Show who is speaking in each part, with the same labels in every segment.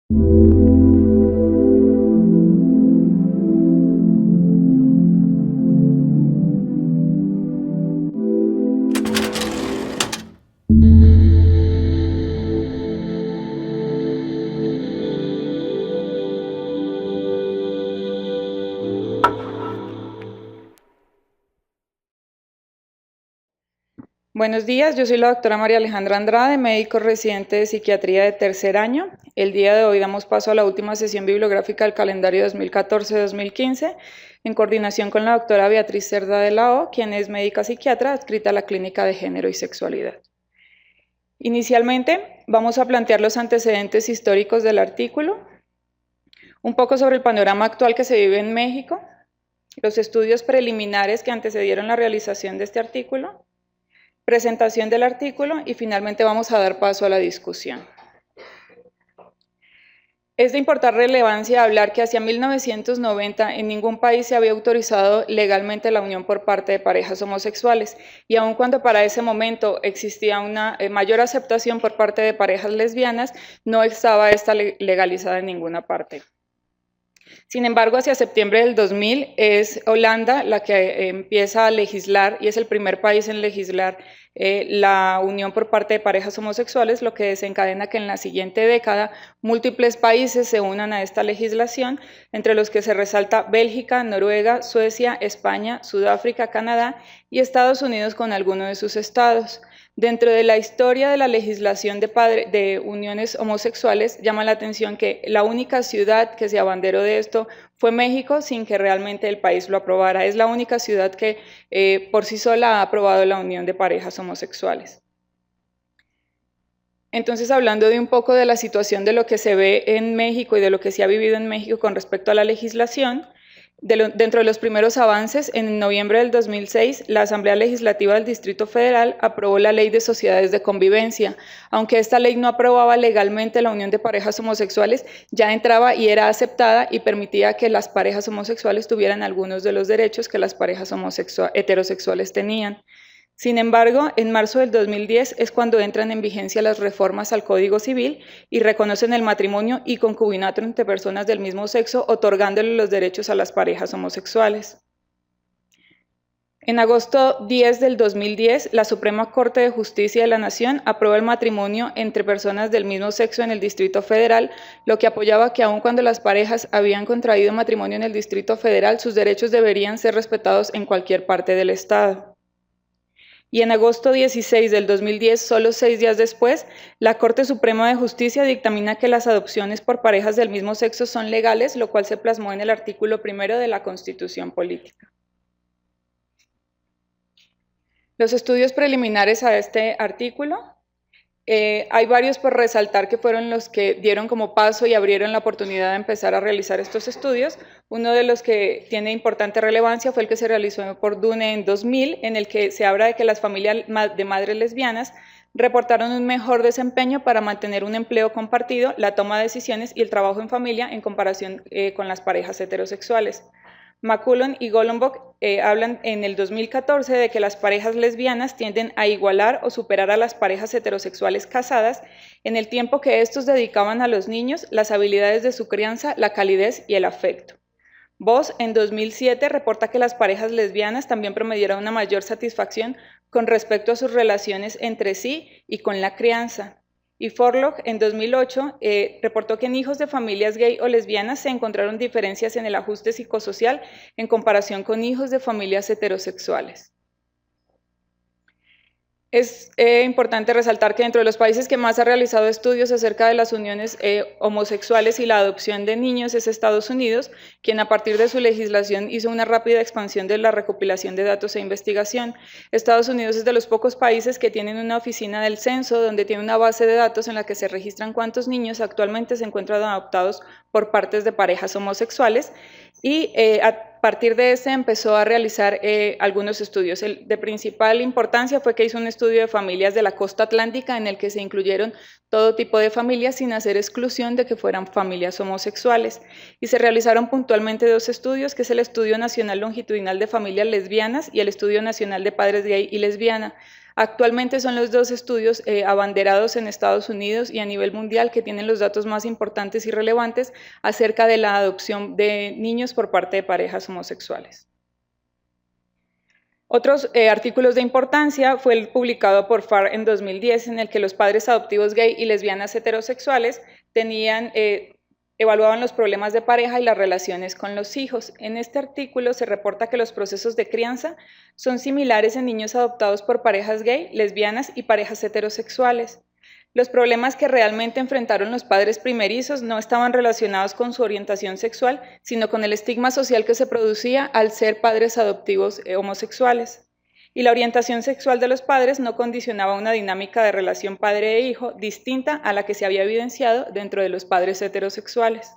Speaker 1: Buenos días, yo soy la doctora María Alejandra Andrade, médico residente de psiquiatría de tercer año. El día de hoy damos paso a la última sesión bibliográfica del calendario 2014-2015, en coordinación con la doctora Beatriz Cerda de la O, quien es médica psiquiatra adscrita a la Clínica de Género y Sexualidad. Inicialmente, vamos a plantear los antecedentes históricos del artículo, un poco sobre el panorama actual que se vive en México, los estudios preliminares que antecedieron la realización de este artículo, presentación del artículo y finalmente vamos a dar paso a la discusión. Es de importante relevancia hablar que hacia 1990 en ningún país se había autorizado legalmente la unión por parte de parejas homosexuales y aun cuando para ese momento existía una mayor aceptación por parte de parejas lesbianas, no estaba esta legalizada en ninguna parte. Sin embargo, hacia septiembre del 2000 es Holanda la que empieza a legislar y es el primer país en legislar la unión por parte de parejas homosexuales, lo que desencadena que en la siguiente década múltiples países se unan a esta legislación, entre los que se resalta Bélgica, Noruega, Suecia, España, Sudáfrica, Canadá y Estados Unidos con algunos de sus estados. Dentro de la historia de la legislación de uniones homosexuales, llama la atención que la única ciudad que se abanderó de esto fue México, sin que realmente el país lo aprobara. Es la única ciudad que por sí sola ha aprobado la unión de parejas homosexuales. Entonces, hablando de un poco de la situación de lo que se ve en México y de lo que se ha vivido en México con respecto a la legislación, dentro de los primeros avances, en noviembre del 2006, la Asamblea Legislativa del Distrito Federal aprobó la Ley de Sociedades de Convivencia. Aunque esta ley no aprobaba legalmente la unión de parejas homosexuales, ya entraba y era aceptada y permitía que las parejas homosexuales tuvieran algunos de los derechos que las parejas heterosexuales tenían. Sin embargo, en marzo del 2010 es cuando entran en vigencia las reformas al Código Civil y reconocen el matrimonio y concubinato entre personas del mismo sexo, otorgándole los derechos a las parejas homosexuales. En agosto 10 del 2010, la Suprema Corte de Justicia de la Nación aprobó el matrimonio entre personas del mismo sexo en el Distrito Federal, lo que apoyaba que aun cuando las parejas habían contraído matrimonio en el Distrito Federal, sus derechos deberían ser respetados en cualquier parte del Estado. Y en agosto 16 del 2010, solo 6 días después, la Corte Suprema de Justicia dictamina que las adopciones por parejas del mismo sexo son legales, lo cual se plasmó en el artículo 1 de la Constitución Política. Los estudios preliminares a este artículo, hay varios por resaltar que fueron los que dieron como paso y abrieron la oportunidad de empezar a realizar estos estudios. Uno de los que tiene importante relevancia fue el que se realizó por DUNE en 2000, en el que se habla de que las familias de madres lesbianas reportaron un mejor desempeño para mantener un empleo compartido, la toma de decisiones y el trabajo en familia en comparación con las parejas heterosexuales. McCullon y Golombok hablan en el 2014 de que las parejas lesbianas tienden a igualar o superar a las parejas heterosexuales casadas en el tiempo que estos dedicaban a los niños, las habilidades de su crianza, la calidez y el afecto. Voss en 2007 reporta que las parejas lesbianas también promediaron una mayor satisfacción con respecto a sus relaciones entre sí y con la crianza. Y Forlog en 2008 reportó que en hijos de familias gay o lesbianas se encontraron diferencias en el ajuste psicosocial en comparación con hijos de familias heterosexuales. Es importante resaltar que dentro de los países que más ha realizado estudios acerca de las uniones homosexuales y la adopción de niños es Estados Unidos, quien a partir de su legislación hizo una rápida expansión de la recopilación de datos e investigación. Estados Unidos es de los pocos países que tienen una oficina del censo donde tiene una base de datos en la que se registran cuántos niños actualmente se encuentran adoptados por partes de parejas homosexuales y a partir de ese empezó a realizar algunos estudios. El de principal importancia fue que hizo un estudio de familias de la costa atlántica en el que se incluyeron todo tipo de familias sin hacer exclusión de que fueran familias homosexuales. Y se realizaron puntualmente 2 estudios, que es el Estudio Nacional Longitudinal de Familias Lesbianas y el Estudio Nacional de Padres Gay y Lesbiana. Actualmente son los dos estudios abanderados en Estados Unidos y a nivel mundial que tienen los datos más importantes y relevantes acerca de la adopción de niños por parte de parejas homosexuales. Otros artículos de importancia fue el publicado por FAR en 2010, en el que los padres adoptivos gay y lesbianas heterosexuales evaluaban los problemas de pareja y las relaciones con los hijos. En este artículo se reporta que los procesos de crianza son similares en niños adoptados por parejas gay, lesbianas y parejas heterosexuales. Los problemas que realmente enfrentaron los padres primerizos no estaban relacionados con su orientación sexual, sino con el estigma social que se producía al ser padres adoptivos homosexuales. Y la orientación sexual de los padres no condicionaba una dinámica de relación padre e hijo distinta a la que se había evidenciado dentro de los padres heterosexuales.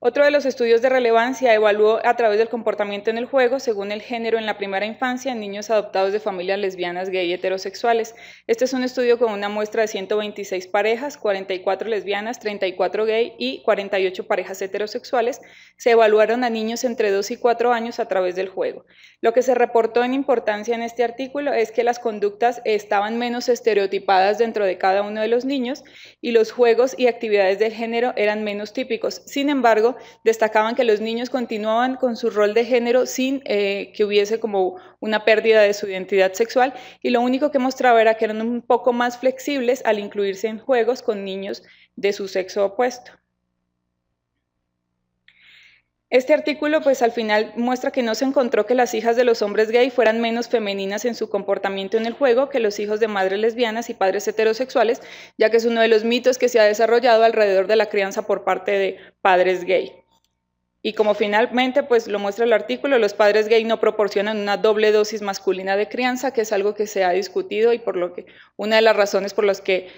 Speaker 1: Otro de los estudios de relevancia evaluó a través del comportamiento en el juego según el género en la primera infancia en niños adoptados de familias lesbianas, gay y heterosexuales. Este es un estudio con una muestra de 126 parejas, 44 lesbianas, 34 gay y 48 parejas heterosexuales. Se evaluaron a niños entre 2 y 4 años a través del juego. Lo que se reportó en importancia en este artículo es que las conductas estaban menos estereotipadas dentro de cada uno de los niños y los juegos y actividades del género eran menos típicos. Sin embargo, destacaban que los niños continuaban con su rol de género sin que hubiese como una pérdida de su identidad sexual, y lo único que mostraba era que eran un poco más flexibles al incluirse en juegos con niños de su sexo opuesto. Este artículo pues al final muestra que no se encontró que las hijas de los hombres gay fueran menos femeninas en su comportamiento en el juego que los hijos de madres lesbianas y padres heterosexuales, ya que es uno de los mitos que se ha desarrollado alrededor de la crianza por parte de padres gay. Y como finalmente pues lo muestra el artículo, los padres gay no proporcionan una doble dosis masculina de crianza, que es algo que se ha discutido y por lo que una de las razones por las que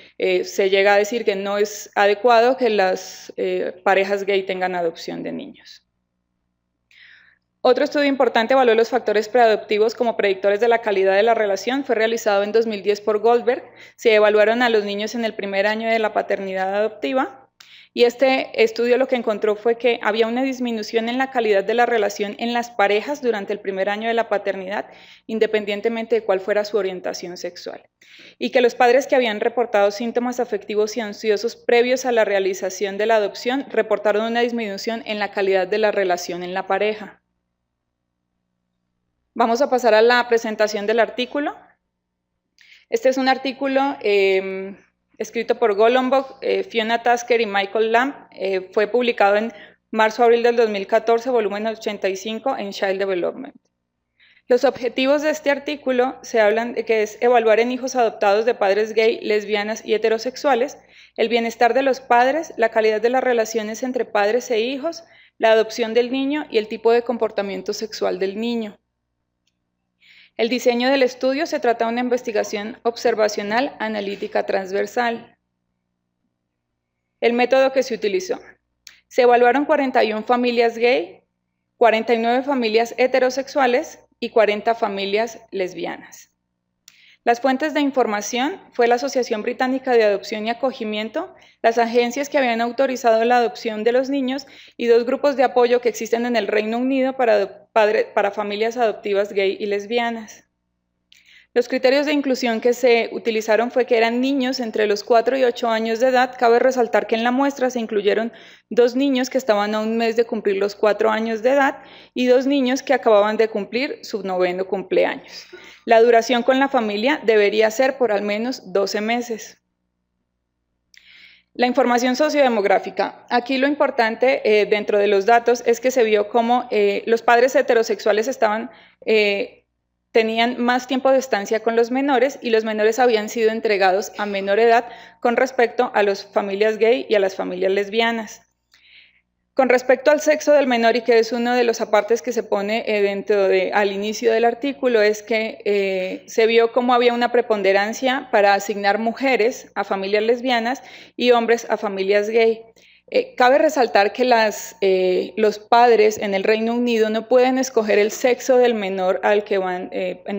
Speaker 1: se llega a decir que no es adecuado que las parejas gay tengan adopción de niños. Otro estudio importante evaluó los factores preadoptivos como predictores de la calidad de la relación. Fue realizado en 2010 por Goldberg. Se evaluaron a los niños en el primer año de la paternidad adoptiva y este estudio lo que encontró fue que había una disminución en la calidad de la relación en las parejas durante el primer año de la paternidad, independientemente de cuál fuera su orientación sexual. Y que los padres que habían reportado síntomas afectivos y ansiosos previos a la realización de la adopción reportaron una disminución en la calidad de la relación en la pareja. Vamos a pasar a la presentación del artículo. Este es un artículo escrito por Golombok, Fiona Tasker y Michael Lamb. Fue publicado en marzo-abril del 2014, volumen 85 en Child Development. Los objetivos de este artículo se hablan de que es evaluar en hijos adoptados de padres gay, lesbianas y heterosexuales el bienestar de los padres, la calidad de las relaciones entre padres e hijos, la adopción del niño y el tipo de comportamiento sexual del niño. El diseño del estudio se trata de una investigación observacional analítica transversal. El método que se utilizó. Se evaluaron 41 familias gay, 49 familias heterosexuales y 40 familias lesbianas. Las fuentes de información fue la Asociación Británica de Adopción y Acogimiento, las agencias que habían autorizado la adopción de los niños y 2 grupos de apoyo que existen en el Reino Unido para familias adoptivas gay y lesbianas. Los criterios de inclusión que se utilizaron fue que eran niños entre los 4 y 8 años de edad. Cabe resaltar que en la muestra se incluyeron 2 niños que estaban a un mes de cumplir los 4 años de edad y 2 niños que acababan de cumplir su 9º cumpleaños. La duración con la familia debería ser por al menos 12 meses. La información sociodemográfica. Aquí lo importante dentro de los datos es que se vio cómo los padres heterosexuales tenían más tiempo de estancia con los menores y los menores habían sido entregados a menor edad con respecto a las familias gay y a las familias lesbianas. Con respecto al sexo del menor, y que es uno de los apartes que se pone al inicio del artículo, es que se vio cómo había una preponderancia para asignar mujeres a familias lesbianas y hombres a familias gay. Cabe resaltar que los padres en el Reino Unido no pueden escoger el sexo del menor al que van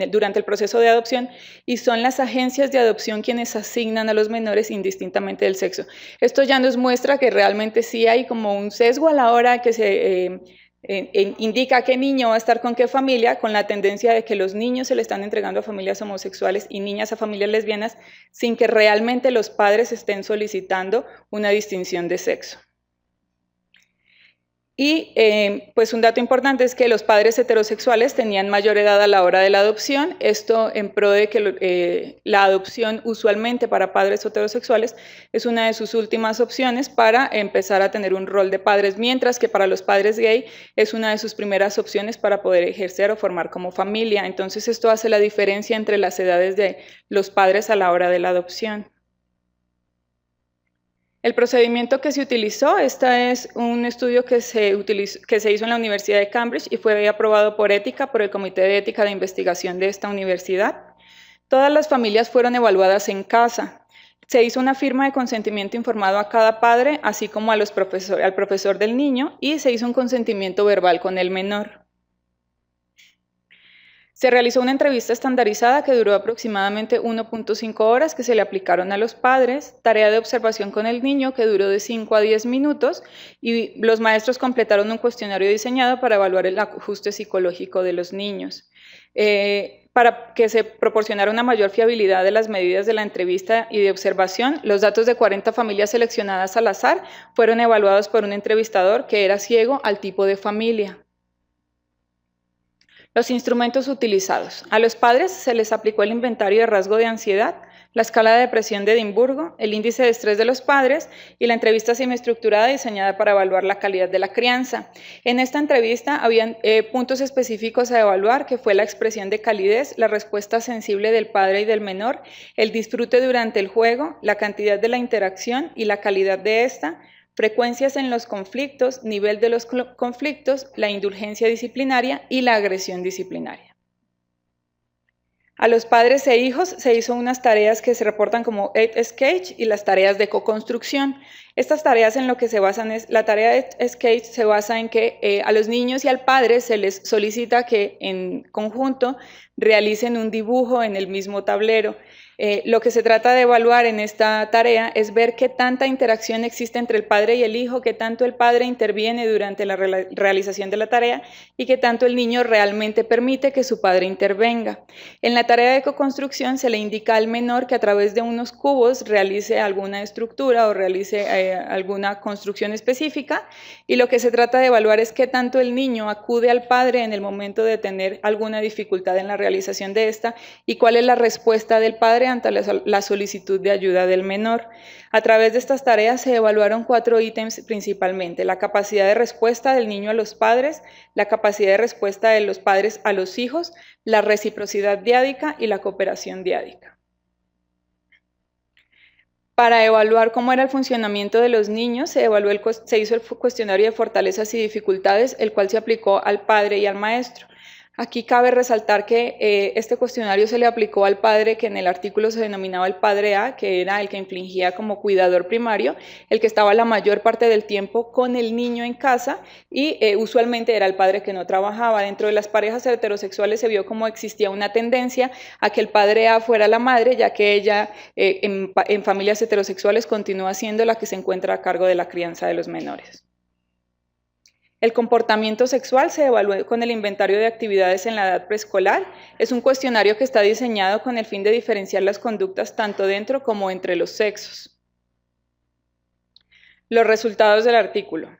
Speaker 1: durante el proceso de adopción y son las agencias de adopción quienes asignan a los menores indistintamente del sexo. Esto ya nos muestra que realmente sí hay como un sesgo a la hora que se indica qué niño va a estar con qué familia, con la tendencia de que los niños se le están entregando a familias homosexuales y niñas a familias lesbianas sin que realmente los padres estén solicitando una distinción de sexo. Y pues un dato importante es que los padres heterosexuales tenían mayor edad a la hora de la adopción, esto en pro de que la adopción usualmente para padres heterosexuales es una de sus últimas opciones para empezar a tener un rol de padres, mientras que para los padres gay es una de sus primeras opciones para poder ejercer o formar como familia. Entonces esto hace la diferencia entre las edades de los padres a la hora de la adopción. El procedimiento que se utilizó, este es un estudio que se hizo en la Universidad de Cambridge y fue aprobado por ética, por el Comité de Ética de Investigación de esta universidad. Todas las familias fueron evaluadas en casa. Se hizo una firma de consentimiento informado a cada padre, así como al profesor del niño, y se hizo un consentimiento verbal con el menor. Se realizó una entrevista estandarizada que duró aproximadamente 1.5 horas que se le aplicaron a los padres, tarea de observación con el niño que duró de 5 a 10 minutos y los maestros completaron un cuestionario diseñado para evaluar el ajuste psicológico de los niños. Para que se proporcionara una mayor fiabilidad de las medidas de la entrevista y de observación, los datos de 40 familias seleccionadas al azar fueron evaluados por un entrevistador que era ciego al tipo de familia. Los instrumentos utilizados. A los padres se les aplicó el inventario de rasgo de ansiedad, la escala de depresión de Edimburgo, el índice de estrés de los padres y la entrevista semiestructurada diseñada para evaluar la calidad de la crianza. En esta entrevista habían puntos específicos a evaluar, que fue la expresión de calidez, la respuesta sensible del padre y del menor, el disfrute durante el juego, la cantidad de la interacción y la calidad de esta, frecuencias en los conflictos, nivel de los conflictos, la indulgencia disciplinaria y la agresión disciplinaria. A los padres e hijos se hizo unas tareas que se reportan como 8-Sketch y las tareas de co-construcción. Estas tareas en lo que se basan es, la tarea de Sketch se basa en que a los niños y al padre se les solicita que en conjunto realicen un dibujo en el mismo tablero. Lo que se trata de evaluar en esta tarea es ver qué tanta interacción existe entre el padre y el hijo, qué tanto el padre interviene durante la realización de la tarea y qué tanto el niño realmente permite que su padre intervenga. En la tarea de co-construcción se le indica al menor que a través de unos cubos realice alguna estructura o realice alguna construcción específica, y lo que se trata de evaluar es qué tanto el niño acude al padre en el momento de tener alguna dificultad en la realización de esta y cuál es la respuesta del padre ante la solicitud de ayuda del menor. A través de estas tareas se evaluaron 4 ítems principalmente: la capacidad de respuesta del niño a los padres, la capacidad de respuesta de los padres a los hijos, la reciprocidad diádica y la cooperación diádica. Para evaluar cómo era el funcionamiento de los niños, se hizo el cuestionario de fortalezas y dificultades, el cual se aplicó al padre y al maestro. Aquí cabe resaltar que este cuestionario se le aplicó al padre, que en el artículo se denominaba el padre A, que era el que infligía como cuidador primario, el que estaba la mayor parte del tiempo con el niño en casa y usualmente era el padre que no trabajaba. Dentro de las parejas heterosexuales se vio como existía una tendencia a que el padre A fuera la madre, ya que ella en familias heterosexuales continúa siendo la que se encuentra a cargo de la crianza de los menores. El comportamiento sexual se evalúa con el inventario de actividades en la edad preescolar. Es un cuestionario que está diseñado con el fin de diferenciar las conductas tanto dentro como entre los sexos. Los resultados del artículo.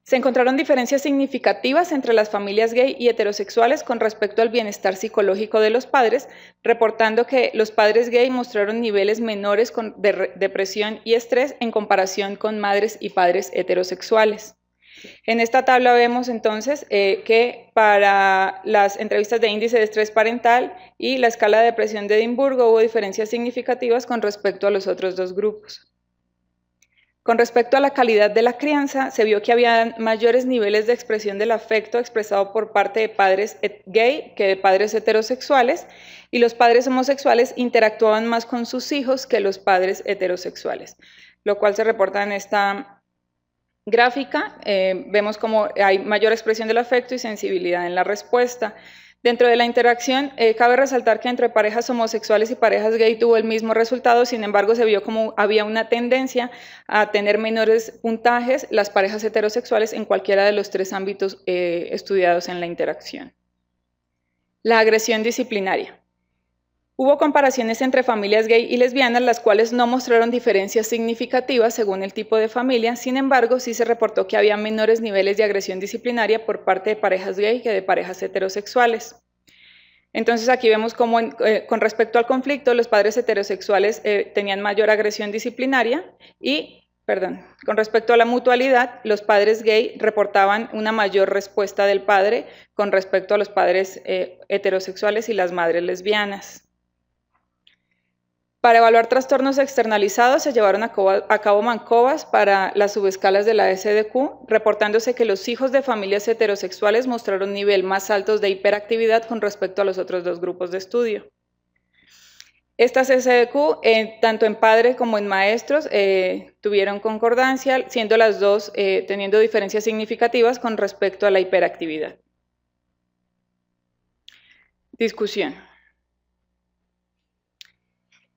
Speaker 1: Se encontraron diferencias significativas entre las familias gay y heterosexuales con respecto al bienestar psicológico de los padres, reportando que los padres gay mostraron niveles menores de depresión y estrés en comparación con madres y padres heterosexuales. En esta tabla vemos entonces que para las entrevistas de índice de estrés parental y la escala de depresión de Edimburgo hubo diferencias significativas con respecto a los otros dos grupos. Con respecto a la calidad de la crianza, se vio que había mayores niveles de expresión del afecto expresado por parte de padres gay que de padres heterosexuales, y los padres homosexuales interactuaban más con sus hijos que los padres heterosexuales, lo cual se reporta en esta gráfica. Vemos como hay mayor expresión del afecto y sensibilidad en la respuesta. Dentro de la interacción, cabe resaltar que entre parejas homosexuales y parejas gay tuvo el mismo resultado, sin embargo se vio como había una tendencia a tener menores puntajes las parejas heterosexuales en cualquiera de los tres ámbitos estudiados en la interacción. La agresión disciplinaria. Hubo comparaciones entre familias gay y lesbianas, las cuales no mostraron diferencias significativas según el tipo de familia, sin embargo, sí se reportó que había menores niveles de agresión disciplinaria por parte de parejas gay que de parejas heterosexuales. Entonces aquí vemos cómo con respecto al conflicto, los padres heterosexuales tenían mayor agresión disciplinaria y, con respecto a la mutualidad, los padres gay reportaban una mayor respuesta del padre con respecto a los padres heterosexuales y las madres lesbianas. Para evaluar trastornos externalizados se llevaron a cabo mancobas para las subescalas de la SDQ, reportándose que los hijos de familias heterosexuales mostraron nivel más altos de hiperactividad con respecto a los otros dos grupos de estudio. Estas SDQ, tanto en padres como en maestros, tuvieron concordancia, siendo las dos teniendo diferencias significativas con respecto a la hiperactividad. Discusión.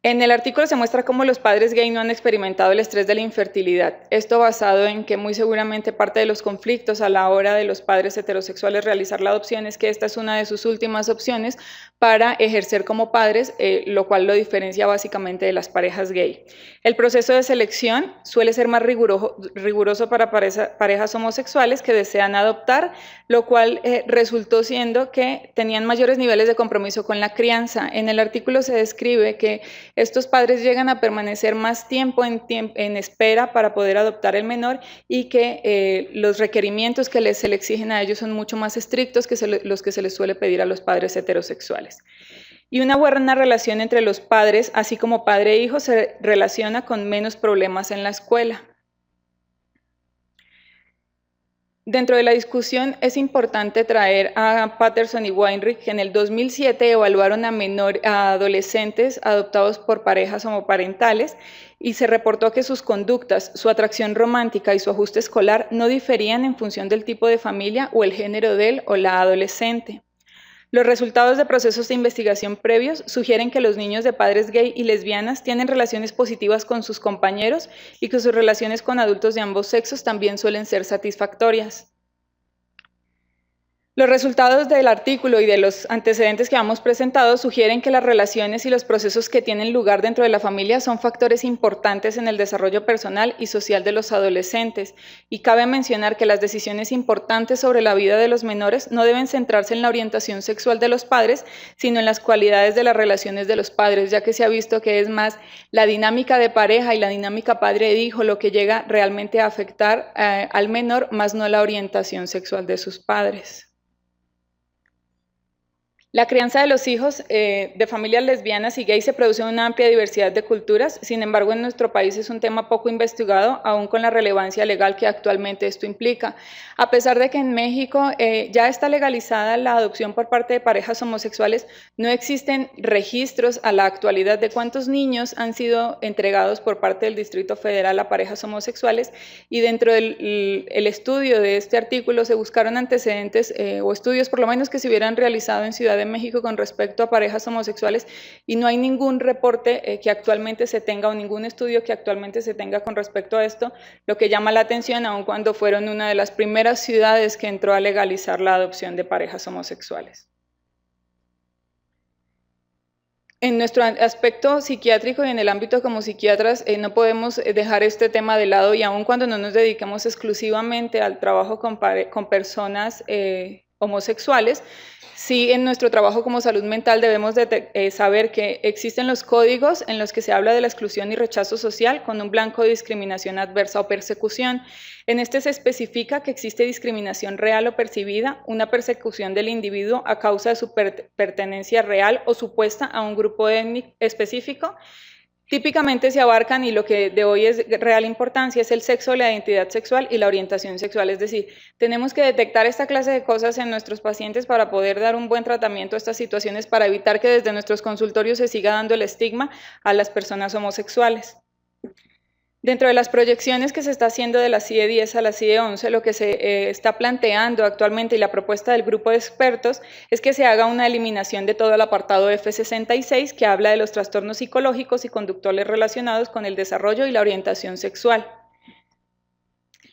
Speaker 1: En el artículo se muestra cómo los padres gay no han experimentado el estrés de la infertilidad. Esto basado en que muy seguramente parte de los conflictos a la hora de los padres heterosexuales realizar la adopción es que esta es una de sus últimas opciones para ejercer como padres, lo cual lo diferencia básicamente de las parejas gay. El proceso de selección suele ser más riguroso para parejas homosexuales que desean adoptar, lo cual resultó siendo que tenían mayores niveles de compromiso con la crianza. En el artículo se describe que estos padres llegan a permanecer más tiempo en espera para poder adoptar el menor y que los requerimientos que se le exigen a ellos son mucho más estrictos que los que se les suele pedir a los padres heterosexuales. Y una buena relación entre los padres, así como padre e hijo, se relaciona con menos problemas en la escuela. Dentro de la discusión es importante traer a Patterson y Weinrich, que en el 2007 evaluaron a adolescentes adoptados por parejas homoparentales y se reportó que sus conductas, su atracción romántica y su ajuste escolar no diferían en función del tipo de familia o el género del o la adolescente. Los resultados de procesos de investigación previos sugieren que los niños de padres gay y lesbianas tienen relaciones positivas con sus compañeros y que sus relaciones con adultos de ambos sexos también suelen ser satisfactorias. Los resultados del artículo y de los antecedentes que hemos presentado sugieren que las relaciones y los procesos que tienen lugar dentro de la familia son factores importantes en el desarrollo personal y social de los adolescentes, y cabe mencionar que las decisiones importantes sobre la vida de los menores no deben centrarse en la orientación sexual de los padres, sino en las cualidades de las relaciones de los padres, ya que se ha visto que es más la dinámica de pareja y la dinámica padre-hijo lo que llega realmente a afectar al menor, más no la orientación sexual de sus padres. La crianza de los hijos de familias lesbianas y gays se produce en una amplia diversidad de culturas, sin embargo en nuestro país es un tema poco investigado, aún con la relevancia legal que actualmente esto implica. A pesar de que en México ya está legalizada la adopción por parte de parejas homosexuales, no existen registros a la actualidad de cuántos niños han sido entregados por parte del Distrito Federal a parejas homosexuales, y dentro del estudio de este artículo se buscaron antecedentes o estudios por lo menos que se hubieran realizado en Ciudad de México con respecto a parejas homosexuales, y no hay ningún reporte que actualmente se tenga o ningún estudio que actualmente se tenga con respecto a esto, lo que llama la atención aun cuando fueron una de las primeras ciudades que entró a legalizar la adopción de parejas homosexuales. En nuestro aspecto psiquiátrico y en el ámbito como psiquiatras no podemos dejar este tema de lado, y aun cuando no nos dediquemos exclusivamente al trabajo con personas homosexuales, sí, en nuestro trabajo como salud mental debemos saber que existen los códigos en los que se habla de la exclusión y rechazo social con un blanco de discriminación adversa o persecución. En este se especifica que existe discriminación real o percibida, una persecución del individuo a causa de su pertenencia real o supuesta a un grupo étnico específico. Típicamente se abarcan, y lo que de hoy es de real importancia, es el sexo, la identidad sexual y la orientación sexual. Es decir, tenemos que detectar esta clase de cosas en nuestros pacientes para poder dar un buen tratamiento a estas situaciones, para evitar que desde nuestros consultorios se siga dando el estigma a las personas homosexuales. Dentro de las proyecciones que se está haciendo de la CIE 10 a la CIE 11, lo que se está planteando actualmente y la propuesta del grupo de expertos es que se haga una eliminación de todo el apartado F66 que habla de los trastornos psicológicos y conductuales relacionados con el desarrollo y la orientación sexual.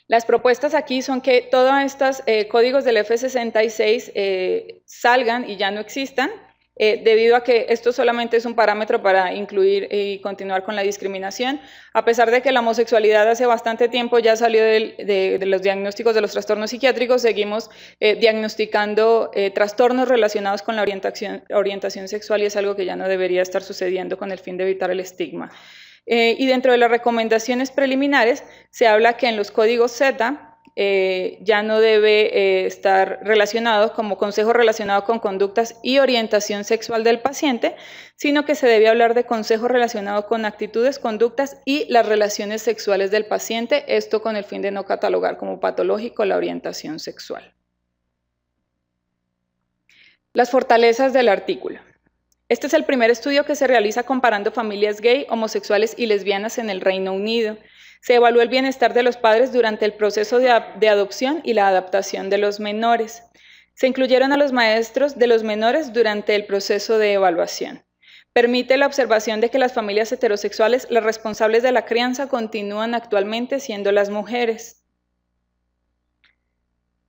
Speaker 1: Las propuestas aquí son que todos estos códigos del F66 salgan y ya no existan, debido a que esto solamente es un parámetro para incluir y continuar con la discriminación, a pesar de que la homosexualidad hace bastante tiempo ya salió de los diagnósticos de los trastornos psiquiátricos, seguimos diagnosticando trastornos relacionados con la orientación sexual y es algo que ya no debería estar sucediendo con el fin de evitar el estigma. Y dentro de las recomendaciones preliminares se habla que en los códigos Z ya no debe estar relacionado como consejo relacionado con conductas y orientación sexual del paciente, sino que se debe hablar de consejo relacionado con actitudes, conductas y las relaciones sexuales del paciente, esto con el fin de no catalogar como patológico la orientación sexual. Las fortalezas del artículo. Este es el primer estudio que se realiza comparando familias gay, homosexuales y lesbianas en el Reino Unido. Se evaluó el bienestar de los padres durante el proceso de adopción y la adaptación de los menores. Se incluyeron a los maestros de los menores durante el proceso de evaluación. Permite la observación de que las familias heterosexuales, las responsables de la crianza, continúan actualmente siendo las mujeres.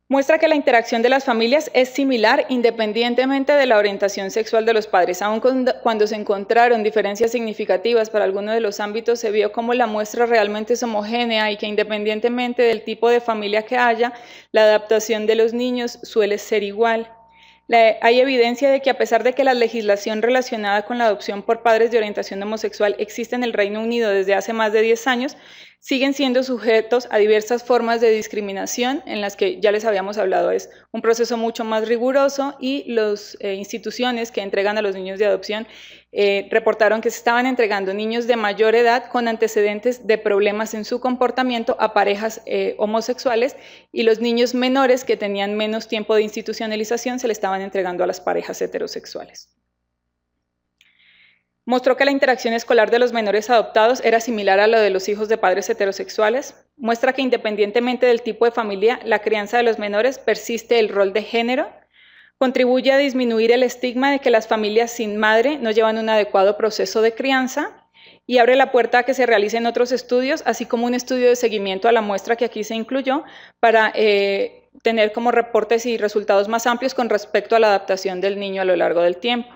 Speaker 1: Muestra que la interacción de las familias es similar independientemente de la orientación sexual de los padres. Aun cuando se encontraron diferencias significativas para algunos de los ámbitos, se vio cómo la muestra realmente es homogénea y que independientemente del tipo de familia que haya, la adaptación de los niños suele ser igual. Hay evidencia de que a pesar de que la legislación relacionada con la adopción por padres de orientación homosexual existe en el Reino Unido desde hace más de 10 años, siguen siendo sujetos a diversas formas de discriminación en las que ya les habíamos hablado. Es un proceso mucho más riguroso y las instituciones que entregan a los niños de adopción reportaron que se estaban entregando niños de mayor edad con antecedentes de problemas en su comportamiento a parejas homosexuales y los niños menores que tenían menos tiempo de institucionalización se le estaban entregando a las parejas heterosexuales. Mostró que la interacción escolar de los menores adoptados era similar a la de los hijos de padres heterosexuales. Muestra que independientemente del tipo de familia, la crianza de los menores persiste el rol de género. Contribuye a disminuir el estigma de que las familias sin madre no llevan un adecuado proceso de crianza y abre la puerta a que se realicen otros estudios, así como un estudio de seguimiento a la muestra que aquí se incluyó para tener como reportes y resultados más amplios con respecto a la adaptación del niño a lo largo del tiempo.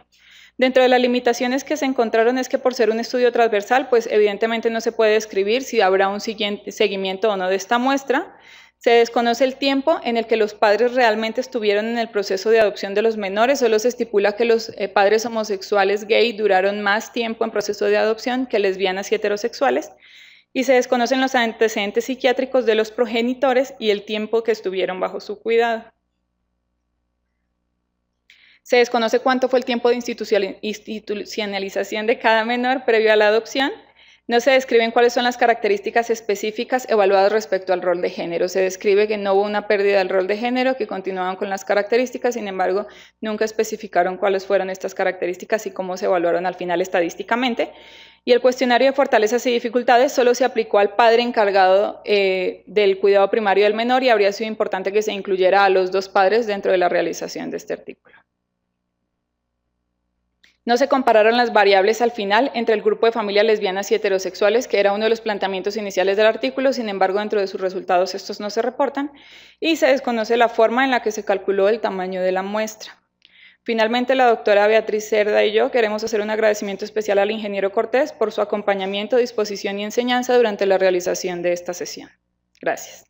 Speaker 1: Dentro de las limitaciones que se encontraron es que por ser un estudio transversal, pues evidentemente no se puede describir si habrá un siguiente seguimiento o no de esta muestra. Se desconoce el tiempo en el que los padres realmente estuvieron en el proceso de adopción de los menores, solo se estipula que los padres homosexuales gay duraron más tiempo en proceso de adopción que lesbianas y heterosexuales, y se desconocen los antecedentes psiquiátricos de los progenitores y el tiempo que estuvieron bajo su cuidado. Se desconoce cuánto fue el tiempo de institucionalización de cada menor previo a la adopción. No se describen cuáles son las características específicas evaluadas respecto al rol de género. Se describe que no hubo una pérdida del rol de género, que continuaban con las características, sin embargo, nunca especificaron cuáles fueron estas características y cómo se evaluaron al final estadísticamente. Y el cuestionario de fortalezas y dificultades solo se aplicó al padre encargado del cuidado primario del menor y habría sido importante que se incluyera a los dos padres dentro de la realización de este artículo. No se compararon las variables al final entre el grupo de familias lesbianas y heterosexuales, que era uno de los planteamientos iniciales del artículo, sin embargo, dentro de sus resultados estos no se reportan, y se desconoce la forma en la que se calculó el tamaño de la muestra. Finalmente, la doctora Beatriz Cerda y yo queremos hacer un agradecimiento especial al ingeniero Cortés por su acompañamiento, disposición y enseñanza durante la realización de esta sesión. Gracias.